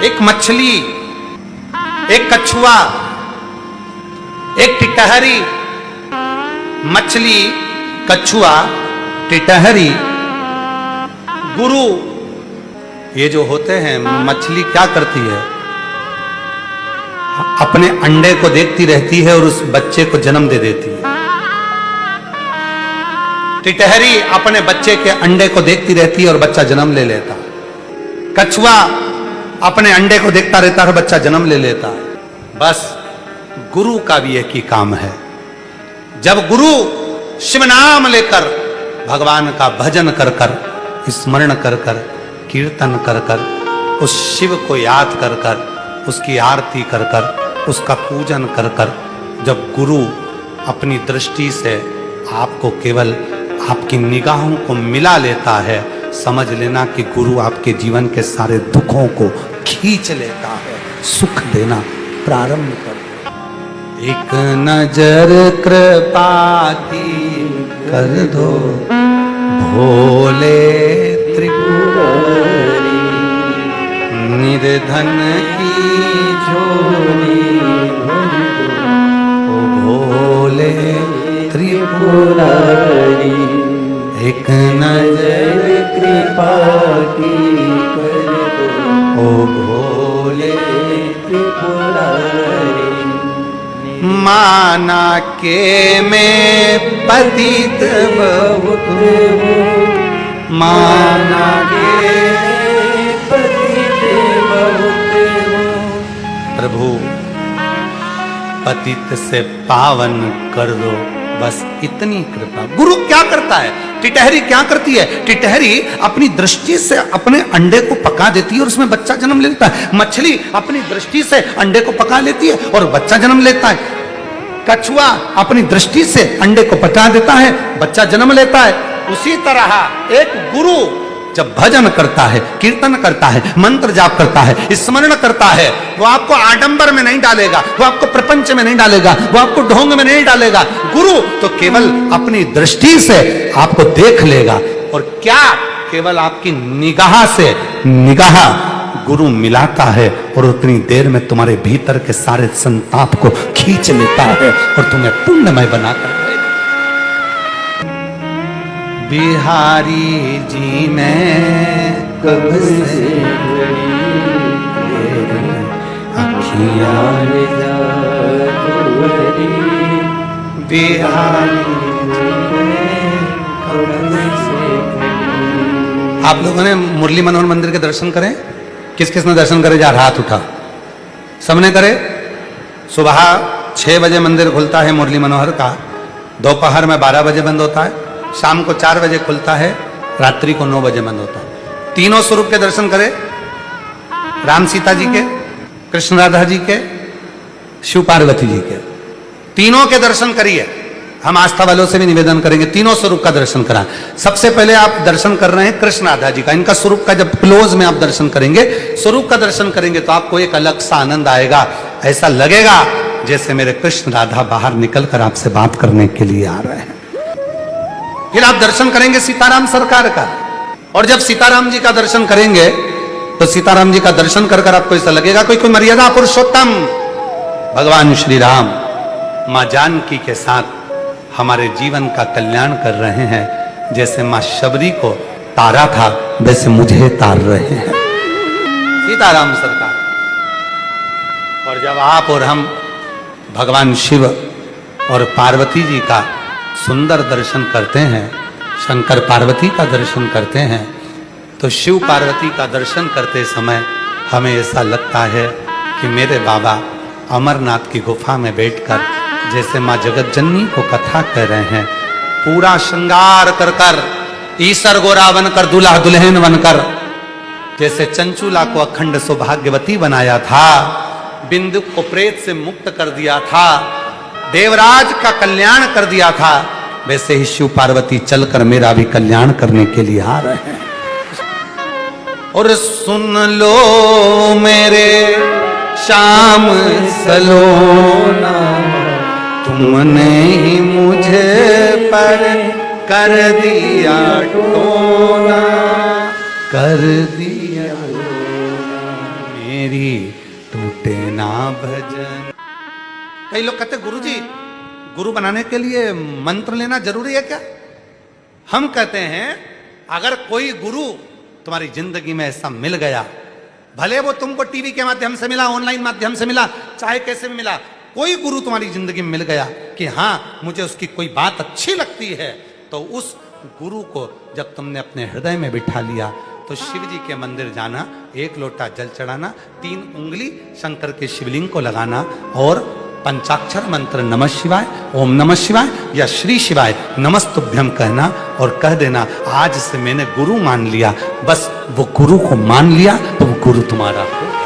एक मछली, एक कछुआ, एक टिटहरी। मछली, कछुआ, टिटहरी, गुरु, ये जो होते हैं। मछली क्या करती है? अपने अंडे को देखती रहती है और उस बच्चे को जन्म दे देती है। टिटहरी अपने बच्चे के अंडे को देखती रहती है और बच्चा जन्म ले लेता है। कछुआ अपने अंडे को देखता रहता है, बच्चा जन्म ले लेता है। बस गुरु का भी एक ही काम है। जब गुरु शिव नाम लेकर, भगवान का भजन कर कर, स्मरण कर कर, कीर्तन कर कर, उस शिव को याद कर कर, उसकी आरती कर कर, उसका पूजन कर कर, जब गुरु अपनी दृष्टि से आपको केवल आपकी निगाहों को मिला लेता है, समझ लेना कि गुरु आपके जीवन के सारे दुखों को खींच लेता है, सुख देना प्रारंभ कर। एक नजर कृपा की कर दो भोले त्रिपुरारी, निर्धन की झोली भर दो ओ भोले त्रिपुरारी। एक नजर कृपा की कर दो ओ भोले त्रिपुरारी। माना के मैं पतित बहुत हूँ, माना के पतित बहुत हूँ, प्रभु पतित से पावन कर दो, बस इतनी कृपा। गुरु क्या करता है? टिटहरी क्या करती है? टिटहरी अपनी दृष्टि से अपने अंडे को पका देती है और उसमें बच्चा जन्म लेता है। मछली अपनी दृष्टि से अंडे को पका लेती है और बच्चा जन्म लेता है। कछुआ अपनी दृष्टि से अंडे को पका देता है, बच्चा जन्म लेता है। उसी तरह एक गुरु जब भजन करता है, कीर्तन करता है, मंत्र जाप करता है, स्मरण करता है, वो आपको आडंबर में नहीं डालेगा, वो आपको प्रपंच में नहीं डालेगा, वो आपको ढोंग में नहीं डालेगा। गुरु तो केवल अपनी दृष्टि से आपको देख लेगा, और क्या केवल आपकी निगाह से निगाह गुरु मिलाता है और उतनी देर में तुम्हारे भीतर के सारे संताप को खींच लेता है और तुम्हें पुण्यमय बनाकर बिहारी जी ने कब से अखियां बिहारी जी ने कब से। आप लोगों ने मुरली मनोहर मंदिर के दर्शन करें? किस किस ने दर्शन करे? जा हाथ उठा। सबने करे? सुबह 6 बजे मंदिर खुलता है मुरली मनोहर का, दोपहर में 12 बजे बंद होता है, शाम को 4 बजे खुलता है, रात्रि को 9 बजे बंद होता है। तीनों स्वरूप के दर्शन करे, राम सीता जी के, कृष्ण राधा जी के, शिव पार्वती जी के, तीनों के दर्शन करिए। हम आस्था वालों से भी निवेदन करेंगे तीनों स्वरूप का दर्शन करा। सबसे पहले आप दर्शन कर रहे हैं कृष्ण राधा जी का, इनका स्वरूप का जब क्लोज में आप दर्शन करेंगे, स्वरूप का दर्शन करेंगे तो आपको एक अलग सा आनंद आएगा। ऐसा लगेगा जैसे मेरे कृष्ण राधा बाहर निकलकर आपसे बात करने के लिए आ रहे हैं। फिर आप दर्शन करेंगे सीताराम सरकार का, और जब सीताराम जी का दर्शन करेंगे तो सीताराम जी का दर्शन कर कर आपको ऐसा लगेगा कोई मर्यादा पुरुषोत्तम भगवान श्री राम मां जानकी के साथ हमारे जीवन का कल्याण कर रहे हैं। जैसे मां शबरी को तारा था वैसे मुझे तार रहे हैं सीताराम सरकार। और जब आप और हम भगवान शिव और पार्वती जी का सुंदर दर्शन करते हैं, शंकर पार्वती का दर्शन करते हैं, तो शिव पार्वती का दर्शन करते समय हमें ऐसा लगता है कि मेरे बाबा अमरनाथ की गुफा में बैठकर जैसे मां जगत जननी को कथा कह रहे हैं, पूरा श्रृंगार कर कर, ईसर गोरा बनकर, दूल्हा दुल्हन बनकर, जैसे चंचूला को अखंड सौभाग्यवती बनाया था, बिंदु को प्रेत से मुक्त कर दिया था, देवराज का कल्याण कर दिया था, वैसे ही शिव पार्वती चलकर मेरा भी कल्याण करने के लिए आ रहे हैं। और सुन लो मेरे श्याम सलोना, तुमने ही मुझे पर कर दिया टोना, कर दिया मेरी टूटे ना भजन। कई लोग कहते गुरुजी गुरु बनाने के लिए मंत्र लेना जरूरी है क्या? हम कहते हैं अगर कोई गुरु तुम्हारी जिंदगी में ऐसा मिल गया, भले वो तुमको टीवी के माध्यम से मिला, ऑनलाइन माध्यम से मिला, चाहे कैसे भी मिला, कोई गुरु तुम्हारी जिंदगी में मिल गया कि हाँ मुझे उसकी कोई बात अच्छी लगती है, तो उस गुरु को जब तुमने अपने हृदय में बिठा लिया तो शिव जी के मंदिर जाना, एक लोटा जल चढ़ाना, 3 उंगली शंकर के शिवलिंग को लगाना और पंचाक्षर मंत्र नमः शिवाय, ओम नमः शिवाय या श्री शिवाय नमस्तुभ्यम कहना और कह देना आज से मैंने गुरु मान लिया। बस वो गुरु को मान लिया तो वो गुरु तुम्हारा हो।